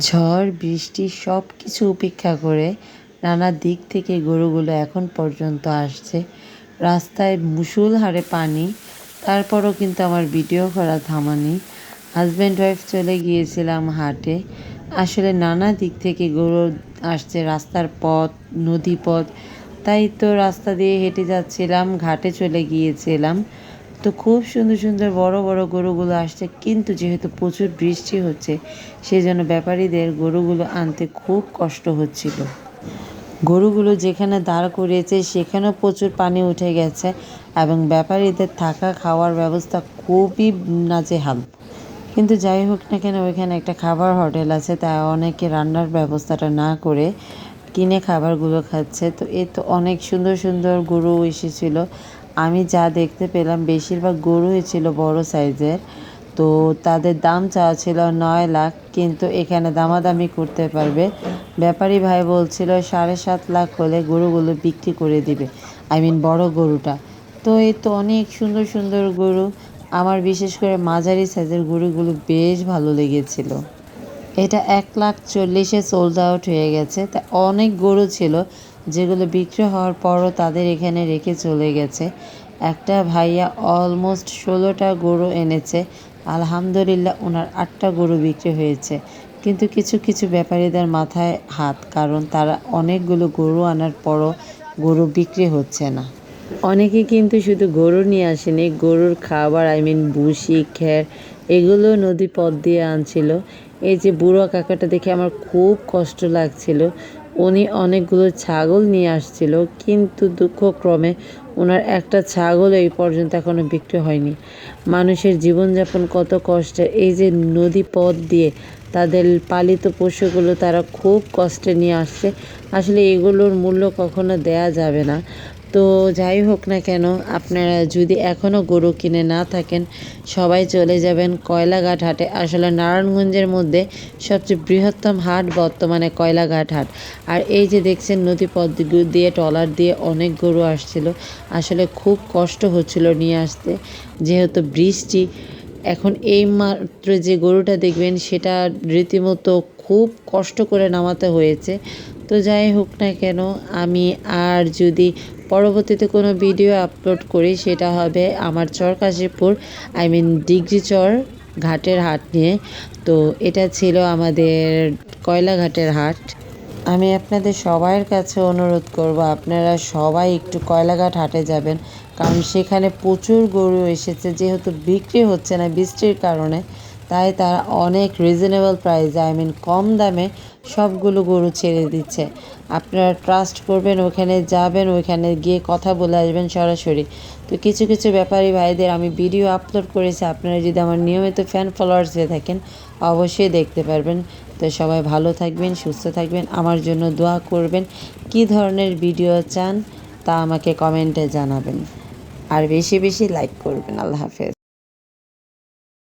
ঝড় বৃষ্টি সব কিছু উপেক্ষা করে নানা দিক থেকে গরুগুলো এখন পর্যন্ত আসছে। রাস্তায় মুষলধারে পানি, তারপরও কিন্তু আমার ভিডিও করা থামানি। হাজব্যান্ড ওয়াইফ চলে গিয়েছিলাম হাটে। আসলে নানা দিক থেকে গরু আসছে, রাস্তার পথ, নদী পথ। তাই তো রাস্তা দিয়ে হেঁটে যাচ্ছিলাম, ঘাটে চলে গিয়েছিলাম। তো খুব সুন্দর সুন্দর বড় বড় গরুগুলো আসছে, কিন্তু যেহেতু প্রচুর বৃষ্টি হচ্ছে সেই জন্য ব্যাপারীদের গরুগুলো আনতে খুব কষ্ট হচ্ছিল। গরুগুলো যেখানে দাঁড় করিয়েছে সেখানেও প্রচুর পানি উঠে গেছে এবং ব্যাপারীদের থাকা খাওয়ার ব্যবস্থা খুবই নাজেহাল। কিন্তু যাই হোক না কেন, ওইখানে একটা খাবার হোটেল আছে, তাই অনেকে রান্নার ব্যবস্থাটা না করে কিনে খাবারগুলো খাচ্ছে। তো এই তো অনেক সুন্দর সুন্দর গরু এসেছিল। আমি যা দেখতে পেলাম বেশিরভাগ গরুই ছিল বড় সাইজের। তো তাদের দাম চাওয়া ছিল 9 লাখ, কিন্তু এখানে দামাদামি করতে পারবে। ব্যাপারী ভাই বলছিল 7.5 লাখ হলে গরুগুলো বিক্রি করে দিবে, বড় গরুটা। তো এই তো অনেক সুন্দর সুন্দর গরু। আমার বিশেষ করে মাঝারি সাইজের গরুগুলো বেশ ভালো লেগেছিল। এটা 1,40,000-এ সোল্ড আউট হয়ে গেছে। তা অনেক গরু ছিল যেগুলো বিক্রি হওয়ার পরও তাদের এখানে রেখে চলে গেছে। একটা ভাইয়া অলমোস্ট 16টা গরু এনেছে। আলহামদুলিল্লাহ ওনার 8টা গরু বিক্রি হয়েছে। কিন্তু কিছু কিছু ব্যাপারীদের মাথায় হাত, কারণ তারা অনেকগুলো গরু আনার পরও গরু বিক্রি হচ্ছে না। অনেকে কিন্তু শুধু গরু নিয়ে আসেনি, গরুর খাবার ভুসি, খ্যার, এগুলো নদী পথ দিয়ে আনছিল। এই যে বুড়ো কাকাটা দেখে আমার খুব কষ্ট লাগছিল। উনি অনেকগুলো ছাগল নিয়ে আসছিল, কিন্তু দুঃখক্রমে ওনার একটা ছাগল এই পর্যন্ত এখনও বিক্রি হয়নি। মানুষের জীবনযাপন কত কষ্টের, এই যে নদী পথ দিয়ে তাদের পালিত পশুগুলো তারা খুব কষ্টে নিয়ে আসছে। আসলে এগুলোর মূল্য কখনো দেয়া যাবে না। তো যাই হোক না কেন, আপনারা যদি এখনও গরু কিনে না থাকেন, সবাই চলে যাবেন কয়লাঘাট হাটে। আসলে নারায়ণগঞ্জের মধ্যে সবচেয়ে বৃহত্তম হাট বর্তমানে কয়লাঘাট হাট। আর এই যে দেখছেন নদী পথ দিয়ে ট্রলার দিয়ে অনেক গরু আসছিল। আসলে খুব কষ্ট হচ্ছিল নিয়ে আসতে, যেহেতু বৃষ্টি। এখন এই মাত্র যে গরুটা দেখবেন সেটা রীতিমতো খুব কষ্ট করে নামাতে হয়েছে। তো যাই হোক না কেন, আমি আর যদি পরবর্তীতে কোনো ভিডিও আপলোড করি সেটা হবে আমার চরকাশীপুর ডিগ্রি চর ঘাটের হাট নিয়ে। তো এটা ছিল আমাদের কয়লাঘাটের হাট। আমি আপনাদের সবার কাছে অনুরোধ করব, আপনারা সবাই একটু কয়লাঘাট হাটে যাবেন, কারণ সেখানে প্রচুর গরু এসেছে। যেহেতু বিক্রি হচ্ছে না বৃষ্টির কারণে, তাই তারা অনেক রিজনেবল প্রাইসে কম দামে সবগুলো গরু ছেড়ে দিচ্ছে। আপনারা ট্রাস্ট করবেন, ওখানে যাবেন, ওইখানে গিয়ে কথা বলে আসবেন সরাসরি। তো কিছু কিছু ব্যাপারী ভাইদের আমি ভিডিও আপলোড করেছি, আপনারা যদি আমার নিয়মিত ফ্যান ফলোয়ার্স হয়ে থাকেন অবশ্যই দেখতে পারবেন। তো সবাই ভালো থাকবেন, সুস্থ থাকবেন, আমার জন্য দোয়া করবেন। কী ধরনের ভিডিও চান তা আমাকে কমেন্টে জানাবেন, আর বেশি বেশি লাইক করবেন। আল্লাহ হাফেজ।